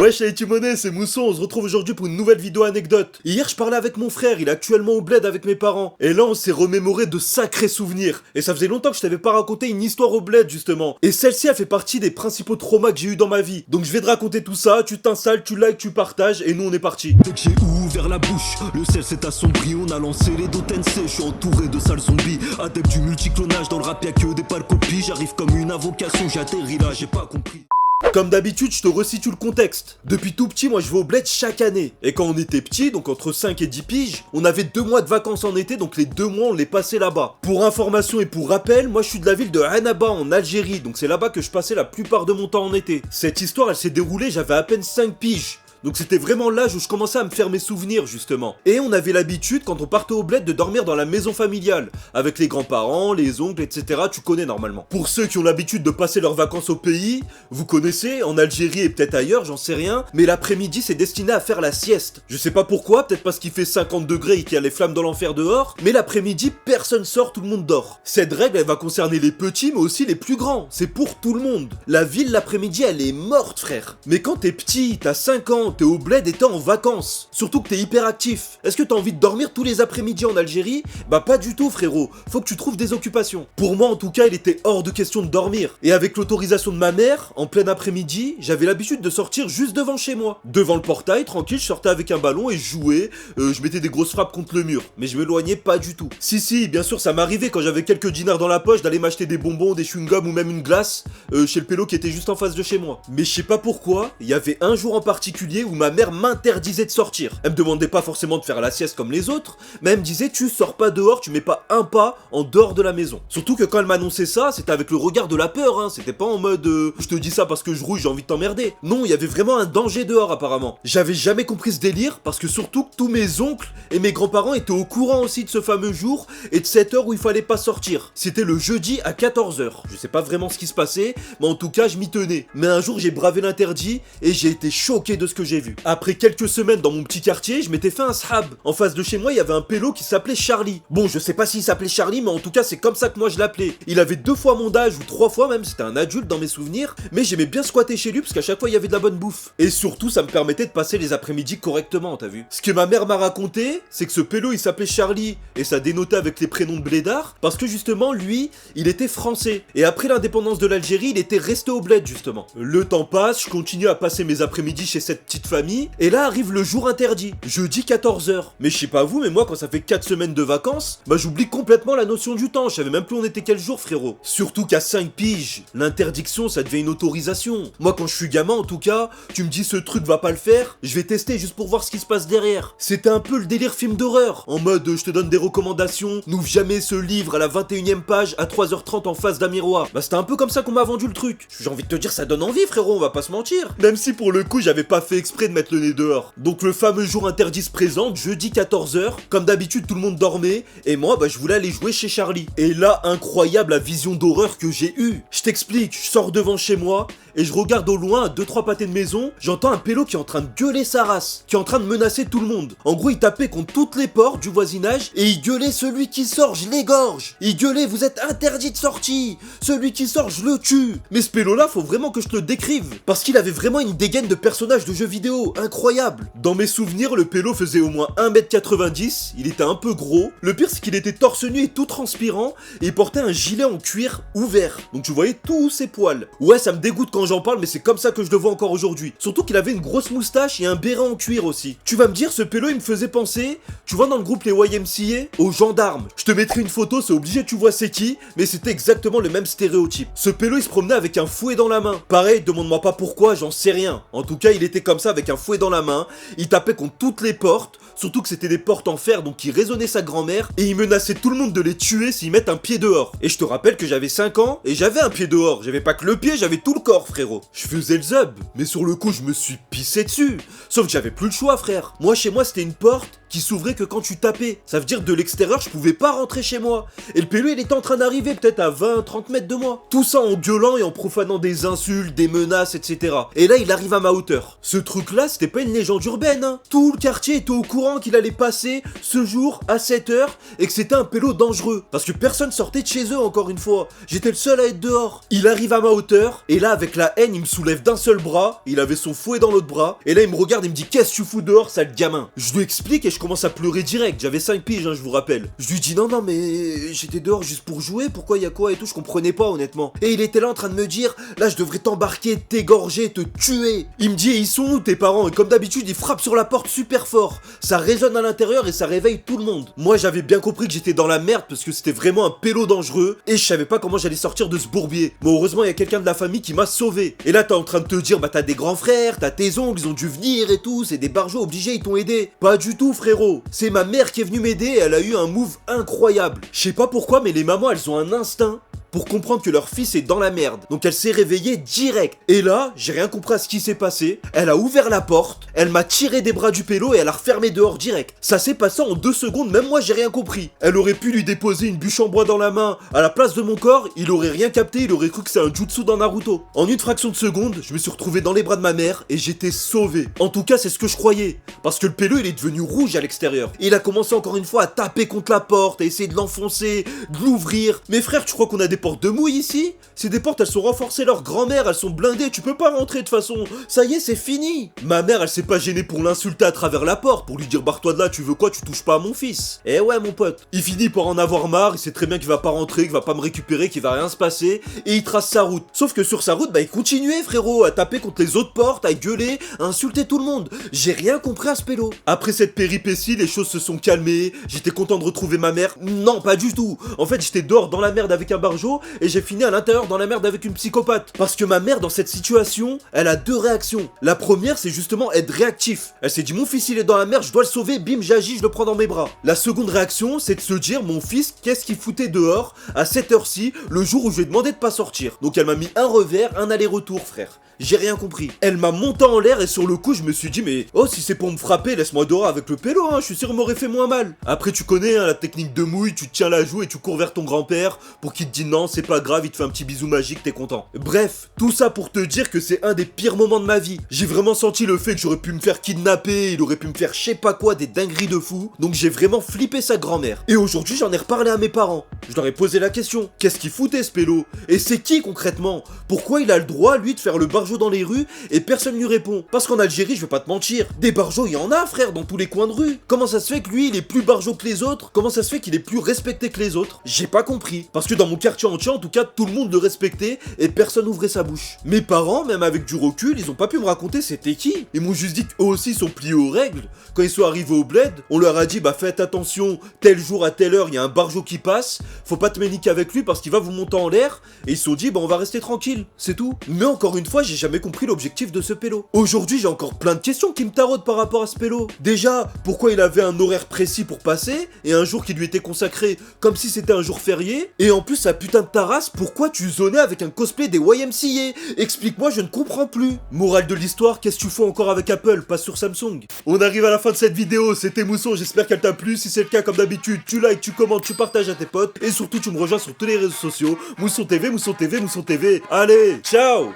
Ouais, chez Monnaie, c'est Mousson, on se retrouve aujourd'hui pour une nouvelle vidéo anecdote. Hier, je parlais avec mon frère, il est actuellement au bled avec mes parents. Et là, on s'est remémoré de sacrés souvenirs. Et ça faisait longtemps que je t'avais pas raconté une histoire au bled, justement. Et celle-ci, elle fait partie des principaux traumas que j'ai eu dans ma vie. Donc je vais te raconter tout ça, tu t'installes, tu likes, tu partages, et nous on est parti. Dès que j'ai ouvert la bouche, le ciel s'est assombri. On a lancé les dos tensei, je suis entouré de sales zombies. Adepte du multiclonage, dans le rap y'a que des pâles copies. J'arrive comme une invocation, j'ai atterri là, j'ai pas compris. Comme d'habitude, je te resitue le contexte. Depuis tout petit, moi je vais au bled chaque année. Et quand on était petit, donc entre 5 et 10 piges, on avait 2 mois de vacances en été, donc les 2 mois on les passait là-bas. Pour information et pour rappel, moi je suis de la ville de Annaba en Algérie, donc c'est là-bas que je passais la plupart de mon temps en été. Cette histoire, elle s'est déroulée, j'avais à peine 5 piges. Donc c'était vraiment l'âge où je commençais à me faire mes souvenirs justement. Et on avait l'habitude quand on partait au bled de dormir dans la maison familiale, avec les grands-parents, les oncles, etc. Tu connais normalement. Pour ceux qui ont l'habitude de passer leurs vacances au pays, vous connaissez, en Algérie et peut-être ailleurs, j'en sais rien, mais l'après-midi c'est destiné à faire la sieste. Je sais pas pourquoi, peut-être parce qu'il fait 50 degrés et qu'il y a les flammes de l'enfer dehors, mais l'après-midi personne sort, tout le monde dort. Cette règle elle va concerner les petits mais aussi les plus grands, c'est pour tout le monde. La ville l'après-midi elle est morte frère. Mais quand t'es petit, t'as 5 ans, t'es au bled et t'es en vacances. Surtout que t'es hyper actif. Est-ce que t'as envie de dormir tous les après-midi en Algérie? Bah pas du tout frérot, faut que tu trouves des occupations. Pour moi en tout cas il était hors de question de dormir. Et avec l'autorisation de ma mère, en plein après-midi, j'avais l'habitude de sortir juste devant chez moi. Devant le portail, tranquille, je sortais avec un ballon et je jouais, je mettais des grosses frappes contre le mur. Mais je m'éloignais pas du tout. Si, bien sûr ça m'arrivait quand j'avais quelques dinars dans la poche d'aller m'acheter des bonbons, des chewing-gums ou même une glace chez le pélo qui était juste en face de chez moi. Mais je sais pas pourquoi, il y avait un jour en particulier où ma mère m'interdisait de sortir. Elle me demandait pas forcément de faire la sieste comme les autres, mais elle me disait tu sors pas dehors, tu mets pas un pas en dehors de la maison. Surtout que quand elle m'annonçait ça, c'était avec le regard de la peur, hein. C'était pas en mode je te dis ça parce que je rouille, j'ai envie de t'emmerder. Non, il y avait vraiment un danger dehors apparemment. J'avais jamais compris ce délire parce que surtout que tous mes oncles et mes grands-parents étaient au courant aussi de ce fameux jour et de cette heure où il fallait pas sortir. C'était le jeudi à 14h. Je sais pas vraiment ce qui se passait, mais en tout cas je m'y tenais. Mais un jour j'ai bravé l'interdit et j'ai été choqué de ce que j'ai vu. Après quelques semaines dans mon petit quartier, je m'étais fait un shab. En face de chez moi, il y avait un pélo qui s'appelait Charlie. Bon, je sais pas s'il s'appelait Charlie, mais en tout cas, c'est comme ça que moi je l'appelais. Il avait 2 fois mon âge, ou 3 fois même, c'était un adulte dans mes souvenirs, mais j'aimais bien squatter chez lui parce qu'à chaque fois, il y avait de la bonne bouffe. Et surtout, ça me permettait de passer les après-midi correctement, t'as vu. Ce que ma mère m'a raconté, c'est que ce pélo, il s'appelait Charlie, et ça dénotait avec les prénoms de blédard, parce que justement, lui, il était français. Et après l'indépendance de l'Algérie, il était resté au bled, justement. Le temps passe, je continue à passer mes après-midi chez cette petite famille, et là arrive le jour interdit, jeudi 14h. Mais je sais pas vous, mais moi quand ça fait 4 semaines de vacances, bah j'oublie complètement la notion du temps, je savais même plus on était quel jour frérot. Surtout qu'à 5 piges, l'interdiction ça devient une autorisation. Moi quand je suis gamin en tout cas, tu me dis ce truc va pas le faire, je vais tester juste pour voir ce qui se passe derrière. C'était un peu le délire film d'horreur, en mode je te donne des recommandations, n'ouvre jamais ce livre à la 21ème page à 3h30 en face d'un miroir. Bah c'était un peu comme ça qu'on m'a vendu le truc. J'ai envie de te dire ça donne envie frérot, on va pas se mentir. Même si pour le coup j'avais pas fait exprès de mettre le nez dehors. Donc le fameux jour interdit se présente, jeudi 14h, comme d'habitude tout le monde dormait, et moi bah je voulais aller jouer chez Charlie. Et là, incroyable la vision d'horreur que j'ai eue. Je t'explique, je sors devant chez moi, et je regarde au loin, à 2-3 pâtés de maison, j'entends un pélo qui est en train de gueuler sa race, qui est en train de menacer tout le monde. En gros, il tapait contre toutes les portes du voisinage, et il gueulait celui qui sort, je l'égorge. Il gueulait, vous êtes interdit de sortie. Celui qui sort, je le tue. Mais ce pélo là, faut vraiment que je te le décrive, parce qu'il avait vraiment une dégaine de personnage de jeux vidéo, incroyable. Dans mes souvenirs, le pélo faisait au moins 1m90, il était un peu gros. Le pire, c'est qu'il était torse nu et tout transpirant, et il portait un gilet en cuir ouvert. Donc tu voyais tous ses poils. Ouais, ça me dégoûte quand j'en parle, mais c'est comme ça que je le vois encore aujourd'hui. Surtout qu'il avait une grosse moustache et un béret en cuir aussi. Tu vas me dire, ce pélo, il me faisait penser, tu vois dans le groupe les YMCA, aux gendarmes. Je te mettrai une photo, c'est obligé, tu vois c'est qui, mais c'était exactement le même stéréotype. Ce pélo, il se promenait avec un fouet dans la main. Pareil, demande-moi pas pourquoi, j'en sais rien. En tout cas, il était comme ça avec un fouet dans la main, il tapait contre toutes les portes, surtout que c'était des portes en fer donc il résonnait sa grand-mère, et il menaçait tout le monde de les tuer s'ils mettent un pied dehors. Et je te rappelle que j'avais 5 ans, et j'avais un pied dehors, j'avais pas que le pied, j'avais tout le corps frérot. Je faisais le zub, mais sur le coup je me suis pissé dessus. Sauf que j'avais plus le choix frère. Moi chez moi c'était une porte qui s'ouvrait que quand tu tapais. Ça veut dire de l'extérieur, je pouvais pas rentrer chez moi. Et le pélo, il était en train d'arriver peut-être à 20-30 mètres de moi. Tout ça en gueulant et en profanant des insultes, des menaces, etc. Et là, il arrive à ma hauteur. Ce truc-là, c'était pas une légende urbaine, hein. Tout le quartier était au courant qu'il allait passer ce jour à 7h et que c'était un pélo dangereux. Parce que personne sortait de chez eux, encore une fois. J'étais le seul à être dehors. Il arrive à ma hauteur, et là, avec la haine, il me soulève d'un seul bras. Il avait son fouet dans l'autre bras. Et là, il me regarde et me dit: qu'est-ce que tu fous dehors, sale gamin? Je lui explique et je commence à pleurer direct. J'avais 5 piges, hein, je vous rappelle. Je lui dis: non, mais j'étais dehors juste pour jouer. Pourquoi y a quoi et tout? Je comprenais pas, honnêtement. Et il était là en train de me dire: là, je devrais t'embarquer, t'égorger, te tuer. Il me dit: ils sont où tes parents? Et comme d'habitude, il frappe sur la porte super fort. Ça résonne à l'intérieur et ça réveille tout le monde. Moi, j'avais bien compris que j'étais dans la merde parce que c'était vraiment un pélo dangereux et je savais pas comment j'allais sortir de ce bourbier. Mais heureusement, il y a quelqu'un de la famille qui m'a sauvé. Et là, t'es en train de te dire: bah, t'as des grands frères, t'as tes oncles, ils ont dû venir et tout, c'est des barjots obligés, ils t'ont aidé. Pas du tout, frérot. C'est ma mère qui est venue m'aider et elle a eu un move incroyable. Je sais pas pourquoi, mais les mamans, elles ont un instinct pour comprendre que leur fils est dans la merde. Donc elle s'est réveillée direct. Et là, j'ai rien compris à ce qui s'est passé. Elle a ouvert la porte, elle m'a tiré des bras du pélo et elle a refermé dehors direct. Ça s'est passé en 2 secondes, même moi j'ai rien compris. Elle aurait pu lui déposer une bûche en bois dans la main à la place de mon corps, il aurait rien capté, il aurait cru que c'est un jutsu dans Naruto. En une fraction de seconde, je me suis retrouvé dans les bras de ma mère et j'étais sauvé. En tout cas, c'est ce que je croyais. Parce que le pélo, il est devenu rouge à l'extérieur. Il a commencé encore une fois à taper contre la porte, à essayer de l'enfoncer, de l'ouvrir. Mais frère, tu crois qu'on a des portes de mouille ici? Ces des portes, elles sont renforcées leur grand-mère, elles sont blindées, tu peux pas rentrer de toute façon. Ça y est, c'est fini. Ma mère, elle s'est pas gênée pour l'insulter à travers la porte, pour lui dire: barre-toi de là, tu veux quoi, tu touches pas à mon fils. Eh ouais, mon pote. Il finit par en avoir marre, il sait très bien qu'il va pas rentrer, qu'il va pas me récupérer, qu'il va rien se passer, et il trace sa route. Sauf que sur sa route, bah il continuait, frérot, à taper contre les autres portes, à gueuler, à insulter tout le monde. J'ai rien compris à ce pélo. Après cette péripétie, les choses se sont calmées, j'étais content de retrouver ma mère. Non, pas du tout. En fait, j'étais dehors dans la merde avec un barjo, et j'ai fini à l'intérieur dans la merde avec une psychopathe. Parce que ma mère, dans cette situation, elle a 2 réactions. La première, c'est justement être réactif. Elle s'est dit: mon fils, il est dans la merde, je dois le sauver, bim, j'agis, je le prends dans mes bras. La seconde réaction, c'est de se dire: mon fils, qu'est-ce qu'il foutait dehors à cette heure-ci, le jour où je lui ai demandé de pas sortir? Donc elle m'a mis un revers, un aller-retour, frère. J'ai rien compris. Elle m'a monté en l'air et sur le coup, je me suis dit: mais oh, si c'est pour me frapper, laisse-moi dehors avec le pélo, hein, je suis sûr qu'il m'aurait fait moins mal. Après, tu connais hein, la technique de mouille, tu te tiens la joue et tu cours vers ton grand-père pour qu'il te dise: non, c'est pas grave, il te fait un petit bisou magique, t'es content. Bref, tout ça pour te dire que c'est un des pires moments de ma vie. J'ai vraiment senti le fait que j'aurais pu me faire kidnapper, il aurait pu me faire je sais pas quoi, des dingueries de fou. Donc j'ai vraiment flippé sa grand-mère. Et aujourd'hui, j'en ai reparlé à mes parents. Je leur ai posé la question: qu'est-ce qu'il foutait ce pélo? Et c'est qui concrètement? Pourquoi il a le droit, lui, de faire le barjo dans les rues et personne lui répond? Parce qu'en Algérie, je vais pas te mentir, des barjots, il y en a, frère, dans tous les coins de rue. Comment ça se fait que lui, il est plus barjo que les autres? Comment ça se fait qu'il est plus respecté que les autres? J'ai pas compris. Parce que dans mon quartier entier, en tout cas, tout le monde le respectait et personne ouvrait sa bouche. Mes parents, même avec du recul, ils ont pas pu me raconter c'était qui. Ils m'ont juste dit qu'eux aussi sont pliés aux règles. Quand ils sont arrivés au bled, on leur a dit: bah faites attention, tel jour à telle heure, il y a un barjo qui passe, faut pas te méniquer avec lui parce qu'il va vous monter en l'air. Et ils se sont dit: bah on va rester tranquille, c'est tout. Mais encore une fois, j'ai jamais compris l'objectif de ce pélo. Aujourd'hui, j'ai encore plein de questions qui me taraudent par rapport à ce pélo. Déjà, pourquoi il avait un horaire précis pour passer et un jour qui lui était consacré comme si c'était un jour férié? Et en plus, sa putain de tarasse, pourquoi tu zonais avec un cosplay des YMCA? Explique-moi, je ne comprends plus. Morale de l'histoire, qu'est-ce que tu fais encore avec Apple, pas sur Samsung? On arrive à la fin de cette vidéo, c'était Mousson, j'espère qu'elle t'a plu. Si c'est le cas, comme d'habitude, tu likes, tu commentes, tu partages à tes potes et surtout tu me rejoins sur tous les réseaux sociaux. Mousson TV, Mousson TV, Mousson TV. Allez, ciao!